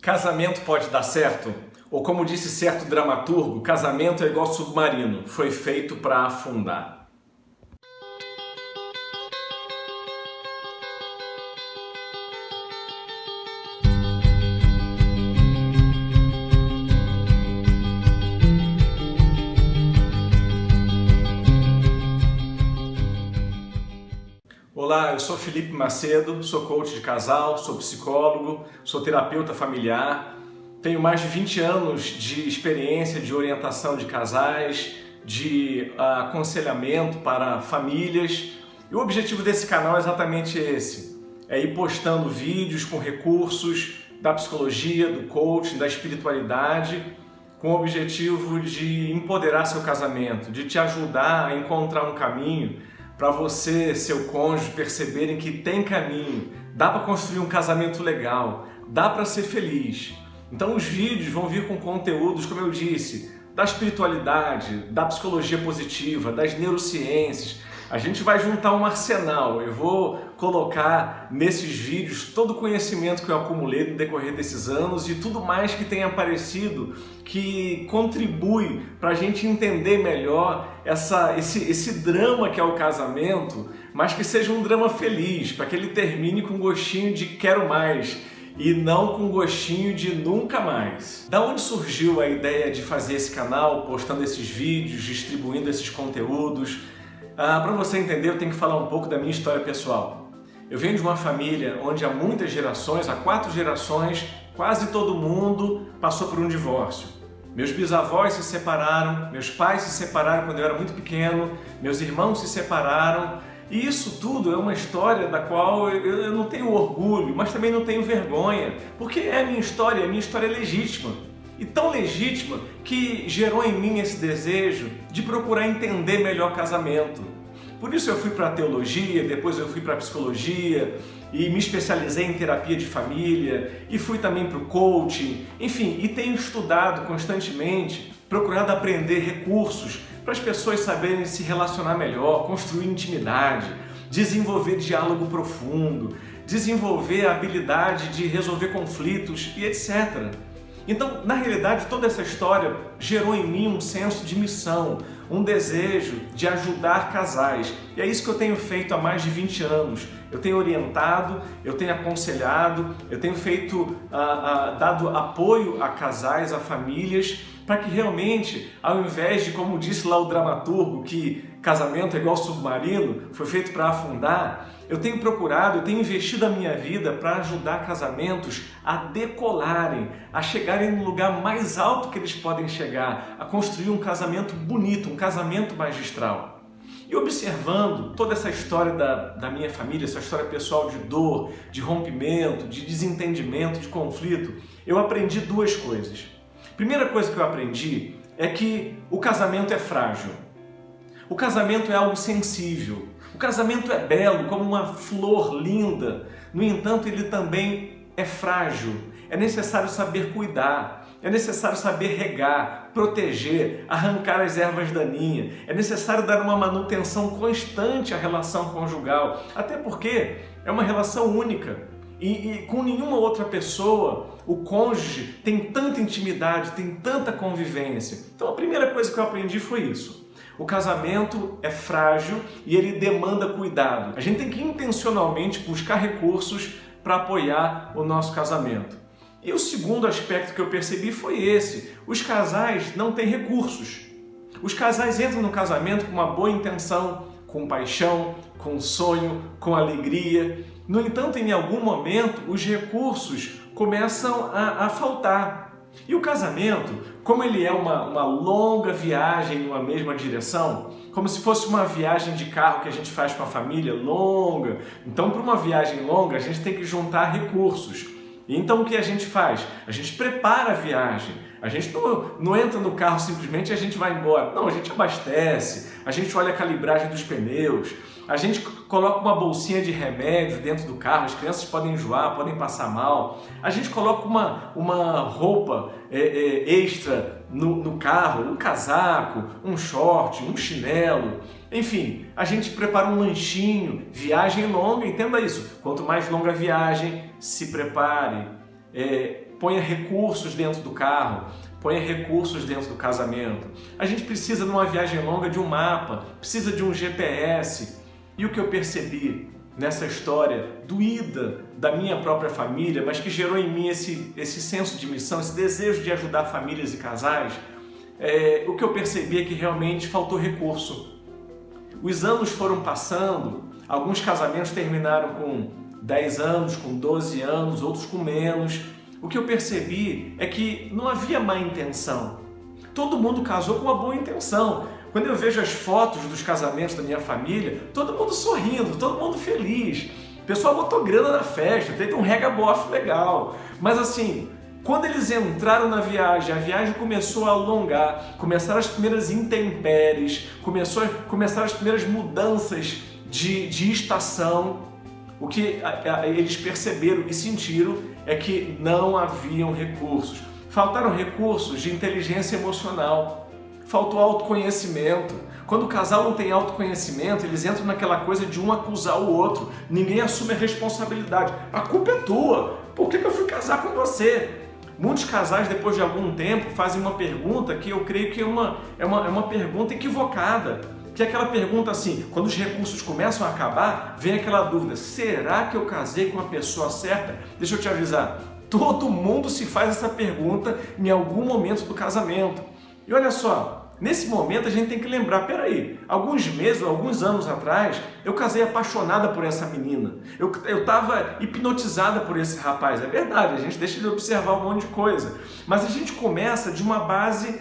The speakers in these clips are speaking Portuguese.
Casamento pode dar certo? Ou como disse certo dramaturgo, casamento é igual submarino, foi feito para afundar. Olá, eu sou Felipe Macedo, sou coach de casal, sou psicólogo, sou terapeuta familiar, tenho mais de 20 anos de experiência de orientação de casais, de aconselhamento para famílias, e o objetivo desse canal é exatamente esse, é ir postando vídeos com recursos da psicologia, do coaching, da espiritualidade, com o objetivo de empoderar seu casamento, de te ajudar a encontrar um caminho para você e seu cônjuge perceberem que tem caminho, dá para construir um casamento legal, dá para ser feliz. Então os vídeos vão vir com conteúdos, como eu disse, da espiritualidade, da psicologia positiva, das neurociências. A gente vai juntar um arsenal. Eu vou colocar nesses vídeos todo o conhecimento que eu acumulei no decorrer desses anos e tudo mais que tem aparecido que contribui para a gente entender melhor esse drama que é o casamento, mas que seja um drama feliz, para que ele termine com gostinho de quero mais e não com gostinho de nunca mais. Da onde surgiu a ideia de fazer esse canal, postando esses vídeos, distribuindo esses conteúdos? Para você entender, eu tenho que falar um pouco da minha história pessoal. Eu venho de uma família onde há muitas gerações, há 4 gerações, quase todo mundo passou por um divórcio. Meus bisavós se separaram, meus pais se separaram quando eu era muito pequeno, meus irmãos se separaram, e isso tudo é uma história da qual eu não tenho orgulho, mas também não tenho vergonha, porque é a minha história é legítima. E tão legítima que gerou em mim esse desejo de procurar entender melhor casamento. Por isso eu fui para a teologia, depois eu fui para a psicologia e me especializei em terapia de família e fui também para o coaching, enfim, e tenho estudado constantemente, procurado aprender recursos para as pessoas saberem se relacionar melhor, construir intimidade, desenvolver diálogo profundo, desenvolver a habilidade de resolver conflitos e etc. Então, na realidade, toda essa história gerou em mim um senso de missão, um desejo de ajudar casais. E é isso que eu tenho feito há mais de 20 anos. Eu tenho orientado, eu tenho aconselhado, eu tenho dado apoio a casais, a famílias, para que realmente, ao invés de, como disse lá o dramaturgo, que casamento é igual submarino, foi feito para afundar, eu tenho procurado, eu tenho investido a minha vida para ajudar casamentos a decolarem, a chegarem no lugar mais alto que eles podem chegar, a construir um casamento bonito, um casamento magistral. E observando toda essa história da minha família, essa história pessoal de dor, de rompimento, de desentendimento, de conflito, eu aprendi 2 coisas. Primeira coisa que eu aprendi é que o casamento é frágil. O casamento é algo sensível. O casamento é belo, como uma flor linda. No entanto, ele também é frágil. É necessário saber cuidar. É necessário saber regar, proteger, arrancar as ervas daninhas. É necessário dar uma manutenção constante à relação conjugal. Até porque é uma relação única. E com nenhuma outra pessoa, o cônjuge tem tanta intimidade, tem tanta convivência. Então a primeira coisa que eu aprendi foi isso. O casamento é frágil e ele demanda cuidado. A gente tem que intencionalmente buscar recursos para apoiar o nosso casamento. E o segundo aspecto que eu percebi foi esse. Os casais não têm recursos. Os casais entram no casamento com uma boa intenção, com paixão, com sonho, com alegria. No entanto, em algum momento, os recursos começam a faltar. E o casamento, como ele é uma longa viagem numa mesma direção, como se fosse uma viagem de carro que a gente faz com a família, longa. Então, para uma viagem longa, a gente tem que juntar recursos. E então, o que a gente faz? A gente prepara a viagem. A gente não entra no carro simplesmente e a gente vai embora. Não, a gente abastece, a gente olha a calibragem dos pneus, a gente coloca uma bolsinha de remédio dentro do carro, as crianças podem enjoar, podem passar mal. A gente coloca uma roupa extra no carro, um casaco, um short, um chinelo. Enfim, a gente prepara um lanchinho, viagem longa, entenda isso. Quanto mais longa a viagem, se prepare. ponha recursos dentro do carro, ponha recursos dentro do casamento. A gente precisa, numa viagem longa, de um mapa, precisa de um GPS. E o que eu percebi nessa história doída da minha própria família, mas que gerou em mim esse senso de missão, esse desejo de ajudar famílias e casais, o que eu percebi é que realmente faltou recurso. Os anos foram passando, alguns casamentos terminaram com 10 anos, com 12 anos, outros com menos. O que eu percebi é que não havia má intenção. Todo mundo casou com uma boa intenção. Quando eu vejo as fotos dos casamentos da minha família, todo mundo sorrindo, todo mundo feliz. O pessoal botou grana na festa, teve um rega-bofe legal. Mas assim, quando eles entraram na viagem, a viagem começou a alongar, começaram as primeiras intempéries, começaram as primeiras mudanças de estação. O que eles perceberam e sentiram é que não haviam recursos. Faltaram recursos de inteligência emocional, faltou autoconhecimento. Quando o casal não tem autoconhecimento, eles entram naquela coisa de um acusar o outro. Ninguém assume a responsabilidade. A culpa é tua. Por que eu fui casar com você? Muitos casais, depois de algum tempo, fazem uma pergunta que eu creio que é uma pergunta equivocada. Que é aquela pergunta assim, quando os recursos começam a acabar, vem aquela dúvida, será que eu casei com a pessoa certa? Deixa eu te avisar, todo mundo se faz essa pergunta em algum momento do casamento. E olha só, nesse momento a gente tem que lembrar, peraí, alguns meses, alguns anos atrás, eu casei apaixonada por essa menina. Eu estava hipnotizada por esse rapaz. É verdade, a gente deixa de observar um monte de coisa. Mas a gente começa de uma base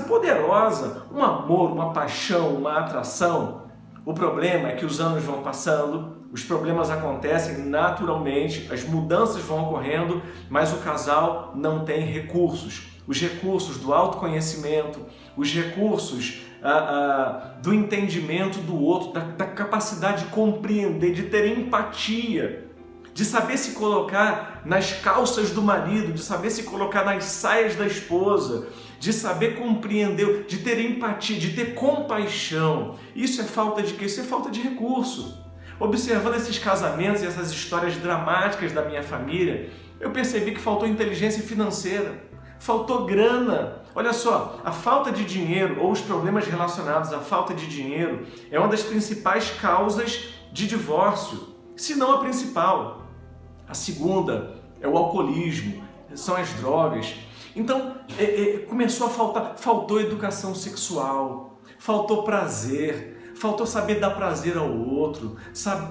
poderosa, um amor, uma paixão, uma atração. O problema é que os anos vão passando, os problemas acontecem naturalmente, as mudanças vão ocorrendo, mas o casal não tem recursos. Os recursos do autoconhecimento, os recursos do entendimento do outro, da capacidade de compreender, de ter empatia, de saber se colocar nas calças do marido, de saber se colocar nas saias da esposa, de saber compreender, de ter empatia, de ter compaixão. Isso é falta de quê? Isso é falta de recurso. Observando esses casamentos e essas histórias dramáticas da minha família, eu percebi que faltou inteligência financeira. Faltou grana. Olha só, a falta de dinheiro ou os problemas relacionados à falta de dinheiro é uma das principais causas de divórcio, se não a principal. A segunda é o alcoolismo, são as drogas. Então, começou a faltou educação sexual, faltou prazer, faltou saber dar prazer ao outro,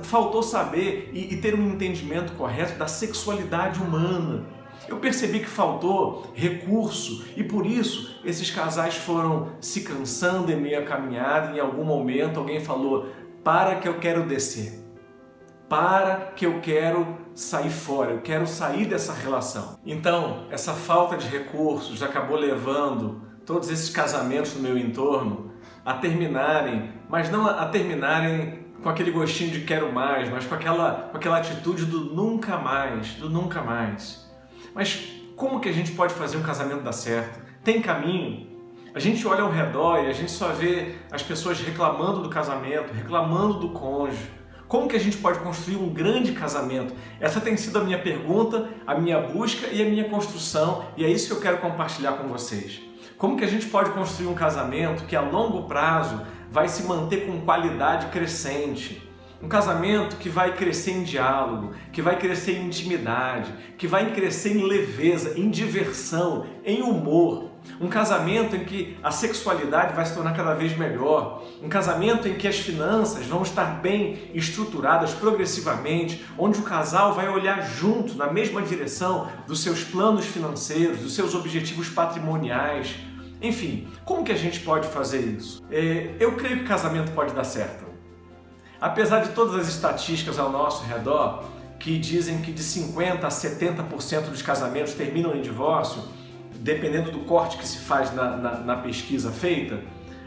faltou saber e ter um entendimento correto da sexualidade humana. Eu percebi que faltou recurso e por isso esses casais foram se cansando em meio à caminhada e em algum momento alguém falou, para que eu quero descer, para que eu quero sair fora, eu quero sair dessa relação. Então, essa falta de recursos acabou levando todos esses casamentos no meu entorno a terminarem, mas não a terminarem com aquele gostinho de quero mais, mas com aquela atitude do nunca mais, do nunca mais. Mas como que a gente pode fazer um casamento dar certo? Tem caminho? A gente olha ao redor e a gente só vê as pessoas reclamando do casamento, reclamando do cônjuge. Como que a gente pode construir um grande casamento? Essa tem sido a minha pergunta, a minha busca e a minha construção, e é isso que eu quero compartilhar com vocês. Como que a gente pode construir um casamento que a longo prazo vai se manter com qualidade crescente? Um casamento que vai crescer em diálogo, que vai crescer em intimidade, que vai crescer em leveza, em diversão, em humor. Um casamento em que a sexualidade vai se tornar cada vez melhor. Um casamento em que as finanças vão estar bem estruturadas progressivamente, onde o casal vai olhar junto, na mesma direção dos seus planos financeiros, dos seus objetivos patrimoniais. Enfim, como que a gente pode fazer isso? Eu creio que casamento pode dar certo. Apesar de todas as estatísticas ao nosso redor, que dizem que de 50% a 70% dos casamentos terminam em divórcio, dependendo do corte que se faz na pesquisa feita,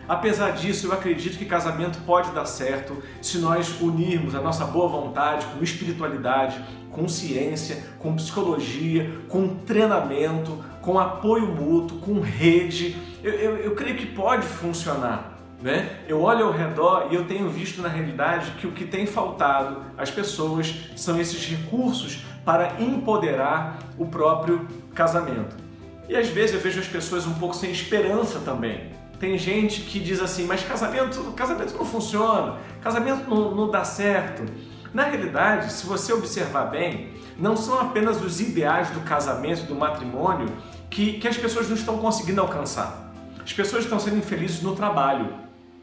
apesar disso, eu acredito que casamento pode dar certo se nós unirmos a nossa boa vontade com espiritualidade, com ciência, com psicologia, com treinamento, com apoio mútuo, com rede. Eu creio que pode funcionar. Eu olho ao redor e eu tenho visto na realidade que o que tem faltado às pessoas são esses recursos para empoderar o próprio casamento. E às vezes eu vejo as pessoas um pouco sem esperança também. Tem gente que diz assim, mas casamento não funciona, casamento não dá certo. Na realidade, se você observar bem, não são apenas os ideais do casamento, do matrimônio, que as pessoas não estão conseguindo alcançar. As pessoas estão sendo infelizes no trabalho.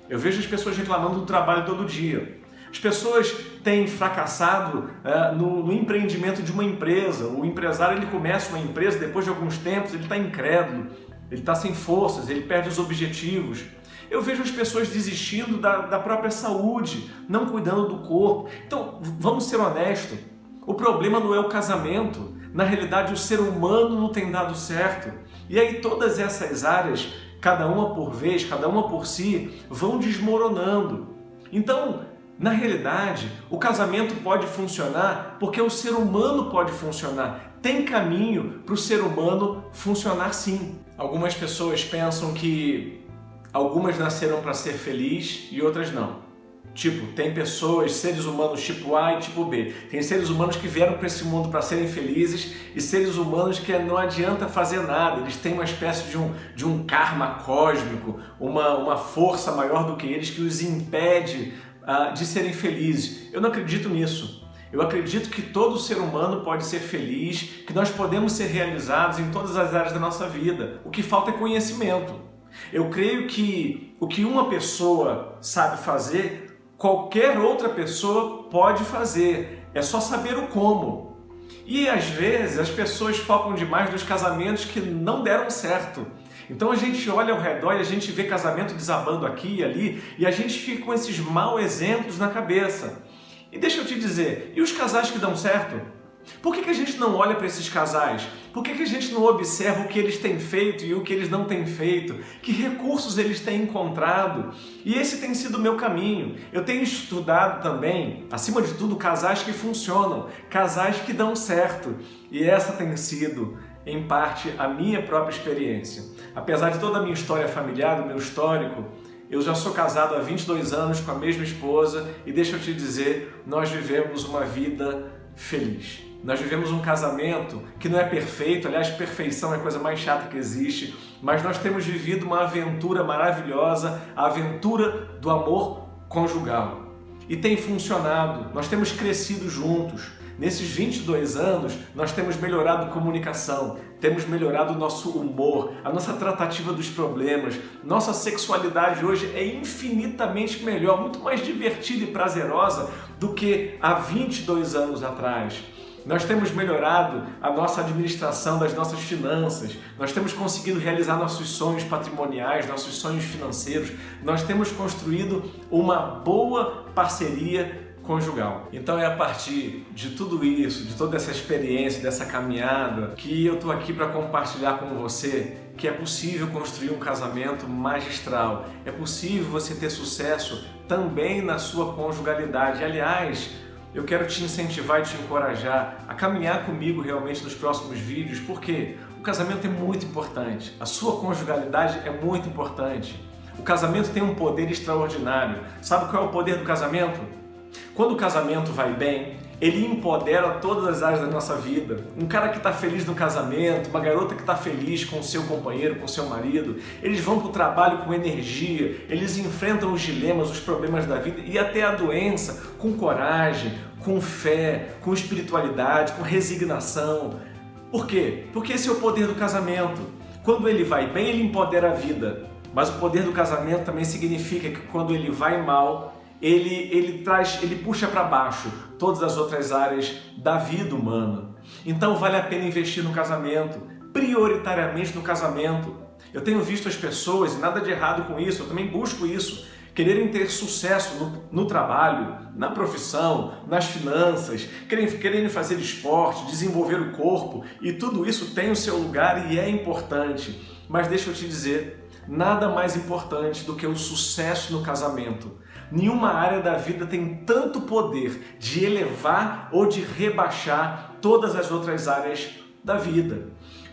Eu vejo as pessoas reclamando do trabalho todo dia. As pessoas têm fracassado no empreendimento de uma empresa. O empresário ele começa uma empresa, depois de alguns tempos ele está incrédulo, ele está sem forças, ele perde os objetivos. Eu vejo as pessoas desistindo da própria saúde, não cuidando do corpo. Então, vamos ser honestos, o problema não é o casamento. Na realidade, o ser humano não tem dado certo. E aí todas essas áreas, cada uma por vez, cada uma por si, vão desmoronando. Então, na realidade, o casamento pode funcionar porque o ser humano pode funcionar. Tem caminho para o ser humano funcionar sim. Algumas pessoas pensam que algumas nasceram para ser feliz e outras não. Tipo, tem pessoas, seres humanos tipo A e tipo B. Tem seres humanos que vieram para esse mundo para serem felizes e seres humanos que não adianta fazer nada. Eles têm uma espécie de um karma cósmico, uma força maior do que eles que os impede de serem felizes. Eu não acredito nisso. Eu acredito que todo ser humano pode ser feliz, que nós podemos ser realizados em todas as áreas da nossa vida. O que falta é conhecimento. Eu creio que o que uma pessoa sabe fazer, qualquer outra pessoa pode fazer. É só saber o como. E às vezes as pessoas focam demais nos casamentos que não deram certo. Então a gente olha ao redor e a gente vê casamento desabando aqui e ali e a gente fica com esses maus exemplos na cabeça. E deixa eu te dizer, e os casais que dão certo? Por que a gente não olha para esses casais? Por que a gente não observa o que eles têm feito e o que eles não têm feito? Que recursos eles têm encontrado? E esse tem sido o meu caminho. Eu tenho estudado também, acima de tudo, casais que funcionam, casais que dão certo. E essa tem sido, em parte, a minha própria experiência. Apesar de toda a minha história familiar, do meu histórico, eu já sou casado há 22 anos com a mesma esposa e deixa eu te dizer, nós vivemos uma vida feliz. Nós vivemos um casamento que não é perfeito, aliás, perfeição é a coisa mais chata que existe, mas nós temos vivido uma aventura maravilhosa, a aventura do amor conjugal. E tem funcionado, nós temos crescido juntos. Nesses 22 anos, nós temos melhorado a comunicação, temos melhorado o nosso humor, a nossa tratativa dos problemas. Nossa sexualidade hoje é infinitamente melhor, muito mais divertida e prazerosa do que há 22 anos atrás. Nós temos melhorado a nossa administração das nossas finanças, nós temos conseguido realizar nossos sonhos patrimoniais, nossos sonhos financeiros, nós temos construído uma boa parceria conjugal. Então é a partir de tudo isso, de toda essa experiência, dessa caminhada, que eu estou aqui para compartilhar com você que é possível construir um casamento magistral, é possível você ter sucesso também na sua conjugalidade. Aliás, eu quero te incentivar e te encorajar a caminhar comigo realmente nos próximos vídeos, porque o casamento é muito importante, a sua conjugalidade é muito importante. O casamento tem um poder extraordinário. Sabe qual é o poder do casamento? Quando o casamento vai bem, ele empodera todas as áreas da nossa vida. Um cara que está feliz no casamento, uma garota que está feliz com o seu companheiro, com o seu marido, eles vão para o trabalho com energia, eles enfrentam os dilemas, os problemas da vida e até a doença com coragem, com fé, com espiritualidade, com resignação. Por quê? Porque esse é o poder do casamento. Quando ele vai bem, ele empodera a vida. Mas o poder do casamento também significa que quando ele vai mal, ele puxa para baixo todas as outras áreas da vida humana. Então vale a pena investir no casamento, prioritariamente no casamento. Eu tenho visto as pessoas, e nada de errado com isso, eu também busco isso, quererem ter sucesso no trabalho, na profissão, nas finanças, quererem fazer esporte, desenvolver o corpo, e tudo isso tem o seu lugar e é importante. Mas deixa eu te dizer, nada mais importante do que o sucesso no casamento. Nenhuma área da vida tem tanto poder de elevar ou de rebaixar todas as outras áreas da vida.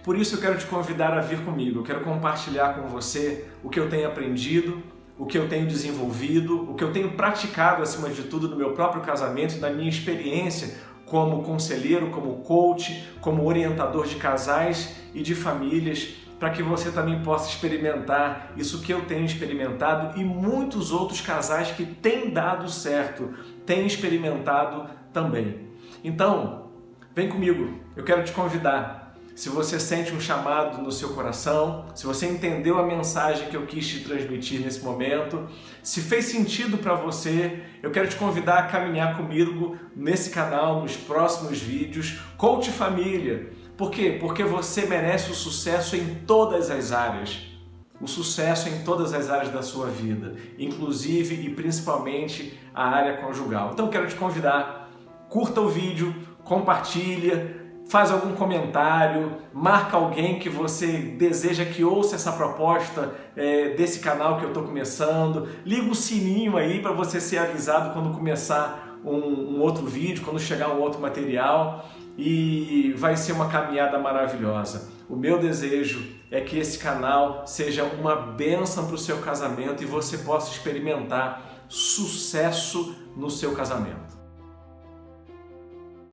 Por isso eu quero te convidar a vir comigo, eu quero compartilhar com você o que eu tenho aprendido, o que eu tenho desenvolvido, o que eu tenho praticado acima de tudo no meu próprio casamento e na minha experiência como conselheiro, como coach, como orientador de casais e de famílias, para que você também possa experimentar isso que eu tenho experimentado e muitos outros casais que têm dado certo, têm experimentado também. Então, vem comigo, eu quero te convidar. Se você sente um chamado no seu coração, se você entendeu a mensagem que eu quis te transmitir nesse momento, se fez sentido para você, eu quero te convidar a caminhar comigo nesse canal, nos próximos vídeos, Coach Família. Por quê? Porque você merece o sucesso em todas as áreas. O sucesso em todas as áreas da sua vida, inclusive e principalmente a área conjugal. Então eu quero te convidar, curta o vídeo, compartilha, faz algum comentário, marca alguém que você deseja que ouça essa proposta desse canal que eu estou começando, liga o sininho aí para você ser avisado quando começar um outro vídeo, quando chegar um outro material, e vai ser uma caminhada maravilhosa. O meu desejo é que esse canal seja uma bênção para o seu casamento e você possa experimentar sucesso no seu casamento.